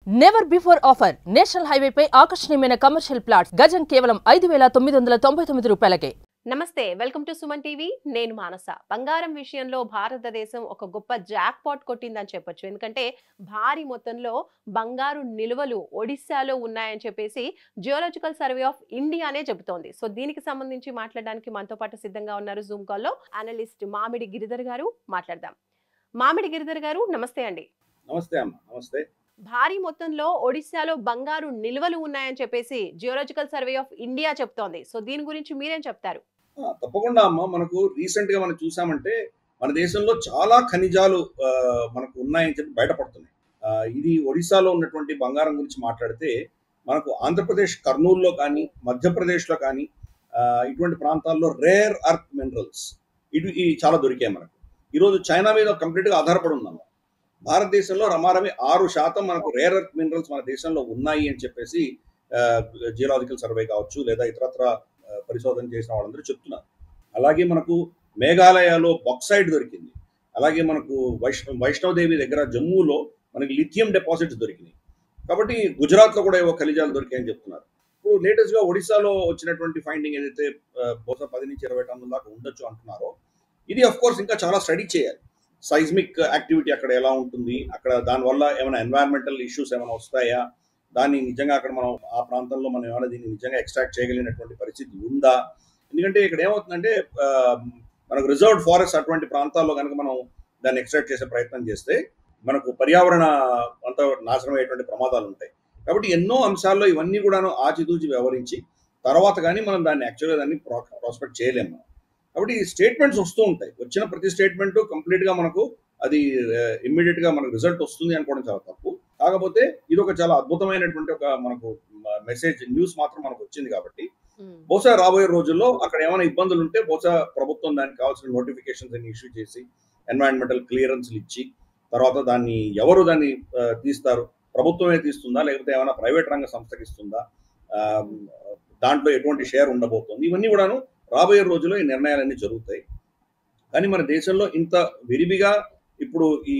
Never before offer national హైవేపై ఆకర్షణీయమైన commercial plots గజం కేవలం 5,999 రూపాయలకే. నమస్తే, వెల్కమ్ టు సుమన్ టీవీ. నేను మానస. బంగారం విషయంలో భారతదేశం ఒక గొప్ప జాక్ పాట్ కొట్టిందని చెప్పొచ్చు. ఎందుకంటే భారీ మొత్తంలో బంగారు నిల్వలు ఒడిశాలో ఉన్నాయని చెప్పేసి జియోలాజికల్ సర్వే ఆఫ్ ఇండియానే చెబుతోంది. సో దీనికి సంబంధించి మాట్లాడడానికి మనతో పాటు సిద్ధంగా ఉన్నారు జూమ్ కాల్లో అనలిస్ట్ మామిడి గిరిధర్ గారు. మాట్లాడదాం. మామిడి గిరిధర్ గారు, నమస్తే అండి. నమస్తే అమ్మ. నమస్తే. భారీ మొత్తంలో ఒడిశాలో బంగారు నిల్వలు ఉన్నాయని చెప్పేసి జియోలాజికల్ సర్వే ఆఫ్ ఇండియా చెప్తోంది. సో దీని గురించి మీరేం చెప్తారు? తప్పకుండా అమ్మ. మనకు రీసెంట్ గా మనం చూసామంటే మన దేశంలో చాలా ఖనిజాలు మనకు ఉన్నాయని చెప్పి బయటపడుతున్నాయి. ఇది ఒడిశాలో ఉన్నటువంటి బంగారం గురించి మాట్లాడితే మనకు ఆంధ్రప్రదేశ్ కర్నూలులో కానీ మధ్యప్రదేశ్లో కానీ ఇటువంటి ప్రాంతాల్లో రేర్ అర్త్ మినరల్స్ ఇవి చాలా దొరికాయి మనకు. ఈరోజు చైనా మీద కంప్లీట్గా ఆధారపడి ఉన్నాము. భారతదేశంలో రమారమి 6% మనకు రేర్ అర్త్ మినరల్స్ మన దేశంలో ఉన్నాయి అని చెప్పేసి జియోలాజికల్ సర్వే కావచ్చు లేదా ఇతరత్ర పరిశోధన చేసిన వాళ్ళందరూ చెప్తున్నారు. అలాగే మనకు మేఘాలయలో బాక్సైట్ దొరికింది. అలాగే మనకు వైష్ణవదేవి దగ్గర జమ్మూలో మనకి లిథియం డిపాజిట్స్ దొరికినాయి. కాబట్టి గుజరాత్లో కూడా ఏవో ఖనిజాలు దొరికాయని చెప్తున్నారు. ఇప్పుడు లేటెస్ట్గా ఒడిశాలో వచ్చినటువంటి ఫైండింగ్ ఏదైతే బహుశా 10 నుంచి 20 టన్నుల దాకా ఉండొచ్చు అంటున్నారో, ఇది అఫ్ కోర్స్ ఇంకా చాలా స్టడీ చేయాలి. సైజ్మిక్ యాక్టివిటీ అక్కడ ఎలా ఉంటుంది, అక్కడ దానివల్ల ఏమైనా ఎన్వైరన్మెంటల్ ఇష్యూస్ ఏమైనా వస్తాయా, దాన్ని నిజంగా అక్కడ మనం ఆ ప్రాంతంలో మనం ఏమైనా దీన్ని నిజంగా ఎక్స్ట్రాక్ట్ చేయగలిగినటువంటి పరిస్థితి ఉందా. ఎందుకంటే ఇక్కడ ఏమవుతుందంటే మనకు రిజర్వ్డ్ ఫారెస్ట్ అటువంటి ప్రాంతాల్లో కనుక మనం దాన్ని ఎక్స్ట్రాక్ట్ చేసే ప్రయత్నం చేస్తే మనకు పర్యావరణ అంతా నాశనం అయ్యేటువంటి ప్రమాదాలు ఉంటాయి. కాబట్టి ఎన్నో అంశాల్లో ఇవన్నీ కూడాను ఆచితూచి వ్యవహరించి తర్వాత కానీ మనం దాన్ని యాక్చువల్గా దాన్ని ప్రాస్పెక్ట్ చేయలేము. కాబట్టి స్టేట్మెంట్స్ వస్తూ ఉంటాయి. వచ్చిన ప్రతి స్టేట్మెంట్ కంప్లీట్గా మనకు అది ఇమ్మీడియట్గా మనకు రిజల్ట్ వస్తుంది అనుకోవడం చాలా తప్పు. కాకపోతే ఇది ఒక చాలా అద్భుతమైనటువంటి ఒక మనకు మెసేజ్ న్యూస్ మాత్రం మనకు వచ్చింది. కాబట్టి బహుశా రాబోయే రోజుల్లో అక్కడ ఏమైనా ఇబ్బందులు ఉంటే బహుశా ప్రభుత్వం దానికి కావాల్సిన నోటిఫికేషన్స్ అన్ని ఇష్యూ చేసి ఎన్వైరన్మెంటల్ క్లియరెన్స్లు ఇచ్చి తర్వాత దాన్ని ఎవరు దాన్ని తీస్తారు, ప్రభుత్వమే తీస్తుందా లేకపోతే ఏమైనా ప్రైవేట్ రంగ సంస్థకి ఇస్తుందా, దాంట్లో ఎటువంటి షేర్ ఉండబోతుంది, ఇవన్నీ కూడాను రాబోయే రోజుల్లో ఈ నిర్ణయాలన్నీ జరుగుతాయి. కానీ మన దేశంలో ఇంత విరివిగా ఇప్పుడు ఈ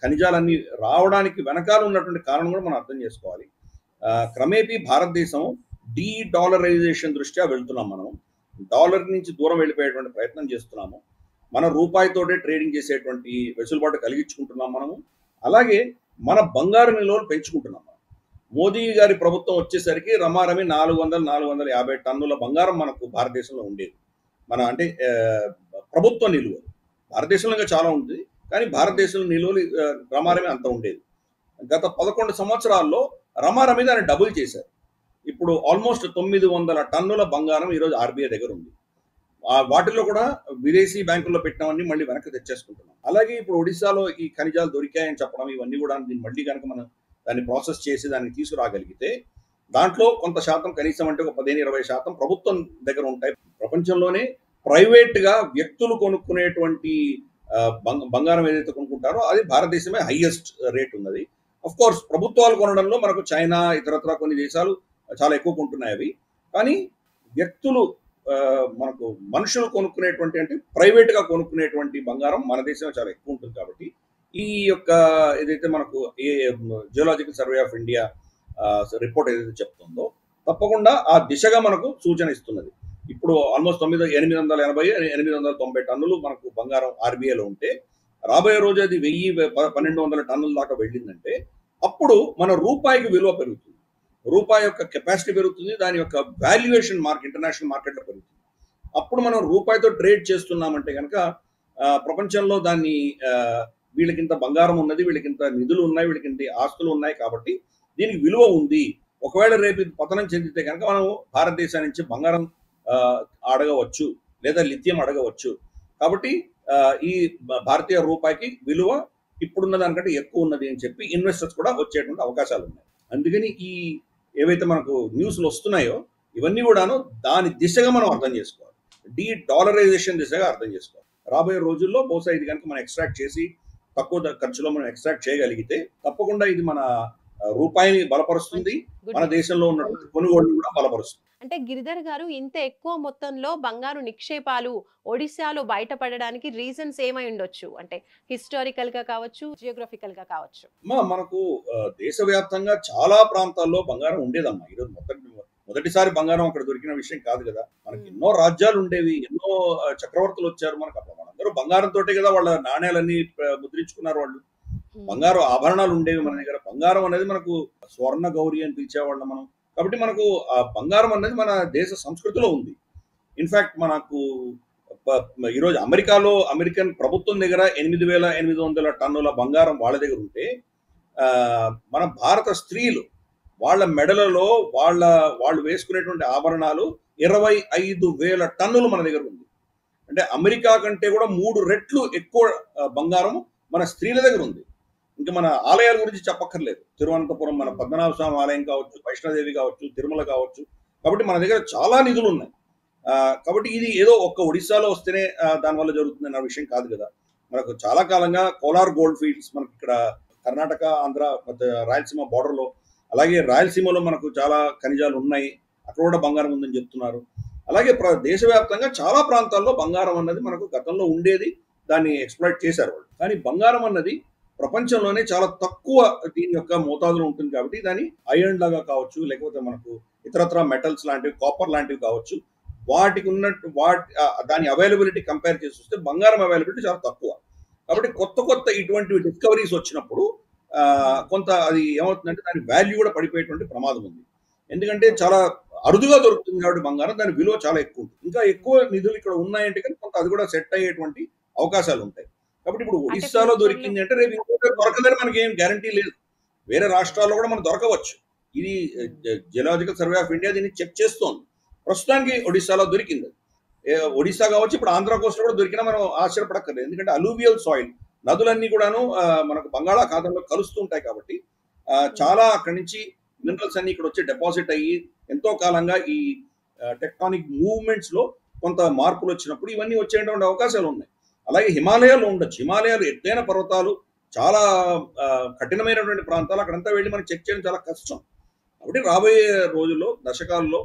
ఖనిజాలన్నీ రావడానికి వెనకాల ఉన్నటువంటి కారణం కూడా మనం అర్థం చేసుకోవాలి. క్రమేపీ భారతదేశం డీడాలరైజేషన్ దృష్ట్యా వెళ్తున్నాం. మనం డాలర్ నుంచి దూరం వెళ్ళిపోయేటువంటి ప్రయత్నం చేస్తున్నాము. మన రూపాయితోటే ట్రేడింగ్ చేసేటువంటి వెసులుబాటు కలిగించుకుంటున్నాం మనము. అలాగే మన బంగారు నిల్వలు పెంచుకుంటున్నాం. మోదీ గారి ప్రభుత్వం వచ్చేసరికి రమారమి 400-450 టన్నుల బంగారం మనకు భారతదేశంలో ఉండేది. మన అంటే ప్రభుత్వ నిలువలు భారతదేశంలో ఇంకా చాలా ఉంటుంది, కానీ భారతదేశంలో నిలువలు రమారమి అంత ఉండేది. గత 11 సంవత్సరాల్లో రమారమి దాన్ని డబుల్ చేశారు. ఇప్పుడు ఆల్మోస్ట్ 900 టన్నుల బంగారం ఈరోజు ఆర్బీఐ దగ్గర ఉంది. వాటిల్లో కూడా విదేశీ బ్యాంకుల్లో పెట్టినవన్నీ మళ్ళీ వెనక్కి తెచ్చేసుకుంటున్నాం. అలాగే ఇప్పుడు ఒడిశాలో ఈ ఖనిజాలు దొరికాయని చెప్పడం ఇవన్నీ కూడా దీన్ని మళ్ళీ కనుక మనం దాన్ని ప్రాసెస్ చేసి దాన్ని తీసుకురాగలిగితే దాంట్లో కొంత శాతం కనీసం అంటే ఒక 15-20% ప్రభుత్వం దగ్గర ఉంటాయి. ప్రపంచంలోనే ప్రైవేట్గా వ్యక్తులు కొనుక్కునేటువంటి బంగారం ఏదైతే కొనుక్కుంటారో అది భారతదేశమే హైయెస్ట్ రేట్ ఉన్నది. అఫ్ కోర్స్ ప్రభుత్వాలు కొనడంలో మనకు చైనా ఇతరత్ర కొన్ని దేశాలు చాలా ఎక్కువ కొంటున్నాయి అవి. కానీ వ్యక్తులు మనకు మనుషులు కొనుక్కునేటువంటి అంటే ప్రైవేట్గా కొనుక్కునేటువంటి బంగారం మన దేశంలో చాలా ఎక్కువ ఉంటుంది. కాబట్టి ఈ యొక్క ఏదైతే మనకు geological survey of India report ఏదైతే చెప్తుందో తప్పకుండా ఆ దిశగా మనకు సూచన ఇస్తున్నది. ఇప్పుడు ఆల్మోస్ట్ 880-890 టన్నులు మనకు బంగారం ఆర్బీఐలో ఉంటే రాబోయే రోజు అది 1000-1200 టన్నుల దాకా వెళ్ళిందంటే అప్పుడు మన రూపాయికి విలువ పెరుగుతుంది, రూపాయి యొక్క కెపాసిటీ పెరుగుతుంది, దాని యొక్క వాల్యుయేషన్ ఇంటర్నేషనల్ మార్కెట్లో పెరుగుతుంది. అప్పుడు మనం రూపాయితో ట్రేడ్ చేస్తున్నామంటే కనుక ప్రపంచంలో దాన్ని వీళ్ళకింత బంగారం ఉన్నది, వీళ్ళకింత నిధులు ఉన్నాయి, వీళ్ళకింత ఆస్తులు ఉన్నాయి, కాబట్టి దీనికి విలువ ఉంది. ఒకవేళ రేపు ఇది పతనం చెందితే కనుక మనం భారతదేశం నుంచి బంగారం అడగవచ్చు లేదా లిథియం అడగవచ్చు. కాబట్టి ఈ భారతీయ రూపాయికి విలువ ఇప్పుడున్న దానికంటే ఎక్కువ ఉన్నది అని చెప్పి ఇన్వెస్టర్స్ కూడా వచ్చేటువంటి అవకాశాలు ఉన్నాయి. అందుకని ఈ ఏవైతే మనకు న్యూస్లు వస్తున్నాయో ఇవన్నీ కూడాను దాని దిశగా మనం అర్థం చేసుకోవాలి. డీడాలరైజేషన్ దిశగా అర్థం చేసుకోవాలి. రాబోయే రోజుల్లో బహుశా ఇది కనుక మనం ఎక్స్ట్రాక్ట్ చేసి తక్కువ ఖర్చులో మనం ఎక్స్ట్రాక్ట్ చేయగలిగితే తప్పకుండా ఇది మన రూపాయిని బలపరుస్తుంది, మన దేశంలో ఉన్నటువంటి కొనుగోళ్లు కూడా బలపరుస్తుంది. అంటే గిరిధర్ గారు, ఇంత ఎక్కువ మొత్తంలో బంగారు నిక్షేపాలు ఒడిశాలో బయటపడడానికి రీజన్స్ ఏమై ఉండొచ్చు? అంటే హిస్టారికల్ గా కావచ్చు, జియోగ్రఫికల్ గా కావచ్చు. మనకు దేశవ్యాప్తంగా చాలా ప్రాంతాల్లో బంగారం ఉండేదమ్మా. ఈరోజు మొదటిసారి బంగారం అక్కడ దొరికిన విషయం కాదు కదా. మనకి ఎన్నో రాజ్యాలు ఉండేవి, ఎన్నో చక్రవర్తులు వచ్చారు మనకు. అప్పుడు మనందరూ బంగారంతోటే కదా వాళ్ళ నాణ్యాలన్నీ ముద్రించుకున్నారు వాళ్ళు. బంగారు ఆభరణాలు ఉండేవి మన దగ్గర. బంగారం అనేది మనకు స్వర్ణ గౌరి అని పిలిచేవాళ్ళం మనం. కాబట్టి మనకు ఆ బంగారం అనేది మన దేశ సంస్కృతిలో ఉంది. ఇన్ఫాక్ట్ మనకు ఈరోజు అమెరికాలో అమెరికన్ ప్రభుత్వం దగ్గర 8,800 టన్నుల బంగారం వాళ్ళ దగ్గర ఉంటే, మన భారత స్త్రీలు వాళ్ళ మెడలలో వాళ్ళు వేసుకునేటువంటి ఆభరణాలు 25,000 టన్నులు మన దగ్గర ఉంది. అంటే అమెరికా కంటే కూడా 3 రెట్లు ఎక్కువ బంగారం మన స్త్రీల దగ్గర ఉంది. ఇంకా మన ఆలయాల గురించి చెప్పక్కర్లేదు. తిరువనంతపురం మన పద్మనాభ స్వామి ఆలయం కావచ్చు, వైష్ణోదేవి కావచ్చు, తిరుమల కావచ్చు. కాబట్టి మన దగ్గర చాలా నిధులు ఉన్నాయి. కాబట్టి ఇది ఏదో ఒక్క ఒడిశాలో వస్తేనే దానివల్ల జరుగుతుంది అన్న విషయం కాదు కదా. మనకు చాలా కాలంగా కోలార్ గోల్డ్ ఫీల్డ్స్ మనకి ఇక్కడ కర్ణాటక, ఆంధ్ర, రాయలసీమ బార్డర్లో, అలాగే రాయలసీమలో మనకు చాలా ఖనిజాలు ఉన్నాయి. అక్కడ కూడా బంగారం ఉందని చెప్తున్నారు. అలాగే దేశవ్యాప్తంగా చాలా ప్రాంతాల్లో బంగారం అన్నది మనకు గతంలో ఉండేది. దాన్ని ఎక్స్‌ప్లాయిట్ చేశారు వాళ్ళు. కానీ బంగారం అన్నది ప్రపంచంలోనే చాలా తక్కువ దీని యొక్క మోతాదులో ఉంటుంది కాబట్టి దాన్ని ఐరన్ లాగా కావచ్చు, లేకపోతే మనకు ఇతరత్ర మెటల్స్ లాంటివి, కాపర్ లాంటివి కావచ్చు, వాటికి ఉన్నట్టు దాని అవైలబిలిటీ కంపేర్ చేసి చూస్తే బంగారం అవైలబిలిటీ చాలా తక్కువ. కాబట్టి కొత్త ఇటువంటి డిస్కవరీస్ వచ్చినప్పుడు కొంత అది ఏమవుతుందంటే దాని వాల్యూ కూడా పడిపోయేటువంటి ప్రమాదం ఉంది. ఎందుకంటే చాలా అరుదుగా దొరుకుతుంది కాబట్టి బంగారం, దాని విలువ చాలా ఎక్కువ ఉంటుంది. ఇంకా ఎక్కువ నిధులు ఇక్కడ ఉన్నాయంటే కానీ కొంత అది కూడా సెట్ అయ్యేటువంటి అవకాశాలు ఉంటాయి. కాబట్టి ఇప్పుడు ఒడిశాలో దొరికింది అంటే రేపు ఇంకొక దొరకదని మనకి ఏం గ్యారంటీ లేదు. వేరే రాష్ట్రాల్లో కూడా మనకు దొరకవచ్చు. ఇది జియోలాజికల్ సర్వే ఆఫ్ ఇండియా దీన్ని చెక్ చేస్తోంది. ప్రస్తుతానికి ఒడిశాలో దొరికింది. ఒడిశా కావచ్చు, ఇప్పుడు ఆంధ్ర కోస్ట్ కూడా దొరికినా మనం ఆశ్చర్యపడక్కర్లేదు. ఎందుకంటే అలూవియల్ సాయిల్, నదులన్నీ కూడాను మనకు బంగాళాఖాతంలో కలుస్తూ ఉంటాయి కాబట్టి చాలా అక్కడి నుంచి మినరల్స్ అన్ని ఇక్కడ వచ్చి డిపాజిట్ అయ్యి ఎంతో కాలంగా ఈ టెక్టానిక్ మూవ్మెంట్స్ లో కొంత మార్పులు వచ్చినప్పుడు ఇవన్నీ వచ్చేటువంటి అవకాశాలు ఉన్నాయి. అలాగే హిమాలయాలు ఉండొచ్చు. హిమాలయాలు ఎత్తైన పర్వతాలు, చాలా కఠినమైనటువంటి ప్రాంతాలు, అక్కడంతా వెళ్ళి మనం చెక్ చేయడం చాలా కష్టం. కాబట్టి రాబోయే రోజుల్లో, దశకాల్లో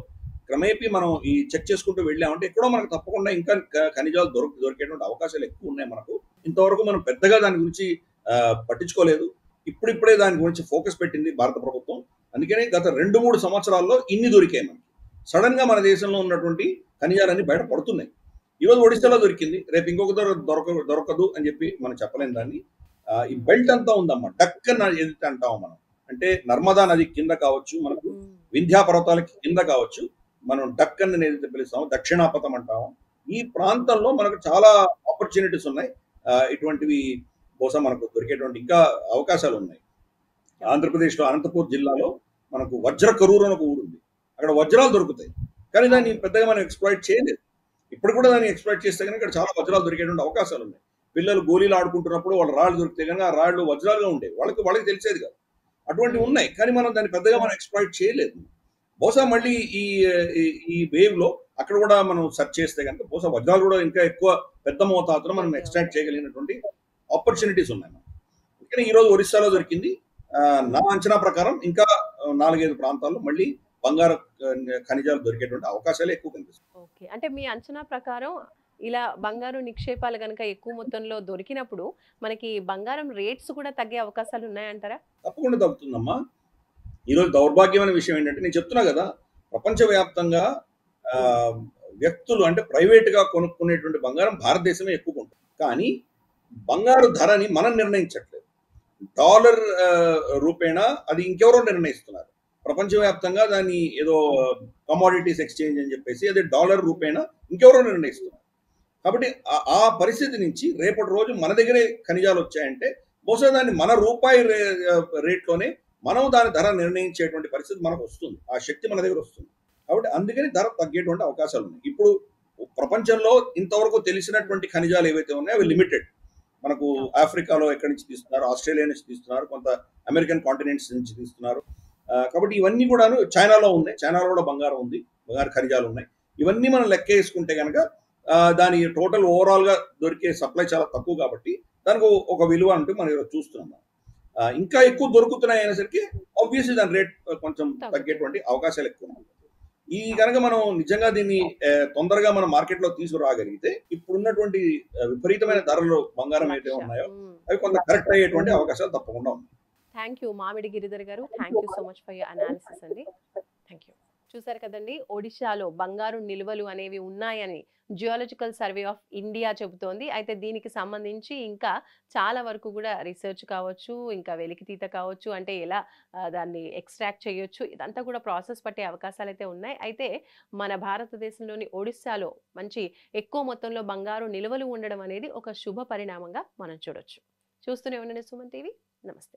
క్రమేపీ మనం ఈ చెక్ చేసుకుంటూ వెళ్ళామంటే ఎక్కడో మనకు తప్పకుండా ఇంకా ఖనిజాలు దొరికేటువంటి అవకాశాలు ఎక్కువ ఉన్నాయి మనకు. ఇంతవరకు మనం పెద్దగా దాని గురించి పట్టించుకోలేదు. ఇప్పుడిప్పుడే దాని గురించి ఫోకస్ పెట్టింది భారత ప్రభుత్వం. అందుకనే గత 2-3 సంవత్సరాల్లో ఇన్ని దొరికాయి మనకి. సడన్ గా మన దేశంలో ఉన్నటువంటి ఖనిజాలన్నీ బయట పడుతున్నాయి. ఈరోజు ఒడిశాలో దొరికింది, రేపు ఇంకొక దొరకదు అని చెప్పి మనం చెప్పలేం దాన్ని. ఈ బెల్ట్ అంతా ఉందమ్మా, డక్కన్ ఏదైతే అంటామో మనం, అంటే నర్మదా నది కింద కావచ్చు, మనకు వింధ్యా పర్వతాలకి కింద కావచ్చు, మనం డక్కన్ అని ఏదైతే పిలుస్తామో, దక్షిణాపథం అంటామో, ఈ ప్రాంతంలో మనకు చాలా ఆపర్చునిటీస్ ఉన్నాయి. ఇటువంటివి బహుశా మనకు దొరికేటువంటి ఇంకా అవకాశాలు ఉన్నాయి. ఆంధ్రప్రదేశ్లో అనంతపూర్ జిల్లాలో మనకు వజ్ర కరూర్ అని ఒక ఊరు ఉంది. అక్కడ వజ్రాలు దొరుకుతాయి, కానీ దాన్ని పెద్దగా మనం ఎక్స్‌ప్లాయిట్ చేయలేదు. ఇప్పుడు కూడా దాన్ని ఎక్స్‌ప్లాయిట్ చేస్తే కనుక ఇక్కడ చాలా వజ్రాలు దొరికేటువంటి అవకాశాలు ఉన్నాయి. పిల్లలు గోళీలు ఆడుకుంటున్నప్పుడు వాళ్ళ రాళ్ళు దొరికితే కనుక ఆ రాళ్ళు వజ్రాలుగా ఉండేవి. వాళ్ళకి తెలిసేది కాదు. అటువంటివి ఉన్నాయి, కానీ మనం దాన్ని పెద్దగా మనం ఎక్స్‌ప్లాయిట్ చేయలేదు. బహుశా మళ్ళీ ఈ వేవ్ లో అక్కడ కూడా మనం సెర్చ్ చేస్తే కనుక బహుశా వజ్రాలు కూడా ఇంకా ఎక్కువ పెద్ద మోతాదులో మనం ఎక్స్ట్రాక్ట్ చేయగలిగినటువంటి ఆపర్చునిటీస్ ఉన్నాయి మనం. కానీ ఈ రోజు ఒరిస్సాలో దొరికింది. నా అంచనా ప్రకారం ఇంకా 4-5 ప్రాంతాల్లో మళ్ళీ బంగారు ఖనిజాలు దొరికేటువంటి అవకాశాలు ఎక్కువ కనిపిస్తాయి. ఓకే, అంటే మీ అంచనా ప్రకారం ఇలా బంగారు నిక్షేపాలు గనక ఎక్కువ మొత్తంలో దొరికినప్పుడు మనకి బంగారం రేట్స్ కూడా తగ్గే అవకాశాలు ఉన్నాయంటారా? తప్పకుండా తగ్గుతుందమ్మా. ఈరోజు దౌర్భాగ్యమైన విషయం ఏంటంటే, నేను చెప్తున్నా కదా, ప్రపంచవ్యాప్తంగా వ్యక్తులు అంటే ప్రైవేట్ గా కొనుక్కునేటువంటి బంగారం భారతదేశమే ఎక్కువ ఉంటుంది. కానీ బంగారు ధరని మనం నిర్ణయించట్లేదు. డాలర్ రూపేణా అది ఇంకెవరో నిర్ణయిస్తున్నారు. ప్రపంచవ్యాప్తంగా దాన్ని ఏదో కమోడిటీస్ ఎక్స్చేంజ్ అని చెప్పేసి అది డాలర్ రూపేణా ఇంకెవరో నిర్ణయిస్తున్నారు. కాబట్టి ఆ పరిస్థితి నుంచి రేపటి రోజు మన దగ్గరే ఖనిజాలు వచ్చాయంటే బహుశా దాన్ని మన రూపాయి రేట్లోనే మనం దాని ధర నిర్ణయించేటువంటి పరిస్థితి మనకు వస్తుంది. ఆ శక్తి మన దగ్గర వస్తుంది. కాబట్టి అందుకని ధర తగ్గేటువంటి అవకాశాలు ఉన్నాయి. ఇప్పుడు ప్రపంచంలో ఇంతవరకు తెలిసినటువంటి ఖనిజాలు ఏవైతే ఉన్నాయో అవి లిమిటెడ్. మనకు ఆఫ్రికాలో ఎక్కడి నుంచి తీస్తున్నారు, ఆస్ట్రేలియా నుంచి తీస్తున్నారు, కొంత అమెరికన్ కాంటినెంట్స్ నుంచి తీస్తున్నారు. కాబట్టి ఇవన్నీ కూడాను చైనాలో ఉన్నాయి. చైనాలో కూడా బంగారం ఉంది, బంగారు ఖనిజాలు ఉన్నాయి. ఇవన్నీ మనం లెక్క వేసుకుంటే కనుక దాని టోటల్ ఓవరాల్ గా దొరికే సప్లై చాలా తక్కువ కాబట్టి దానికి ఒక విలువ అంటూ మనం చూస్తున్నాం. ఇంకా ఎక్కువ దొరుకుతున్నాయి అనేసరికి ఆబ్వియస్లీ దాని రేట్ కొంచెం తగ్గేటువంటి అవకాశాలు ఎక్కువ ఉన్నాయి. ఈ కనుక మనం నిజంగా దీన్ని తొందరగా మనం మార్కెట్ లో తీసుకురాగలిగితే ఇప్పుడున్నటువంటి విపరీతమైన ధరలు బంగారం అయితే ఉన్నాయో అవి కొంత కరెక్ట్ అయ్యేటువంటి అవకాశాలు తప్పకుండా ఉన్నాయి. Thank you Mamidi Giridhar garu. Thank you so much for your analysis అండి. Thank you. చూసారు కదండి, ఒడిశాలో బంగారు నిల్వలు అనేవి ఉన్నాయని జియోలజికల్ సర్వే ఆఫ్ ఇండియా చెబుతోంది. అయితే దీనికి సంబంధించి ఇంకా చాలా వరకు కూడా రీసెర్చ్ కావచ్చు, ఇంకా వెలికితీత కావచ్చు, అంటే ఎలా దాన్ని ఎక్స్ట్రాక్ట్ చేయొచ్చు, ఇదంతా కూడా ప్రాసెస్ పట్టే అవకాశాలు అయితే ఉన్నాయి. అయితే మన భారతదేశంలోని ఒడిశాలో మంచి ఎక్కువ మొత్తంలో బంగారు నిల్వలు ఉండడం అనేది ఒక శుభ పరిణామంగా మనం చూడొచ్చు. చూస్తూనే ఉండండి సుమన్ టీవీ. నమస్తే.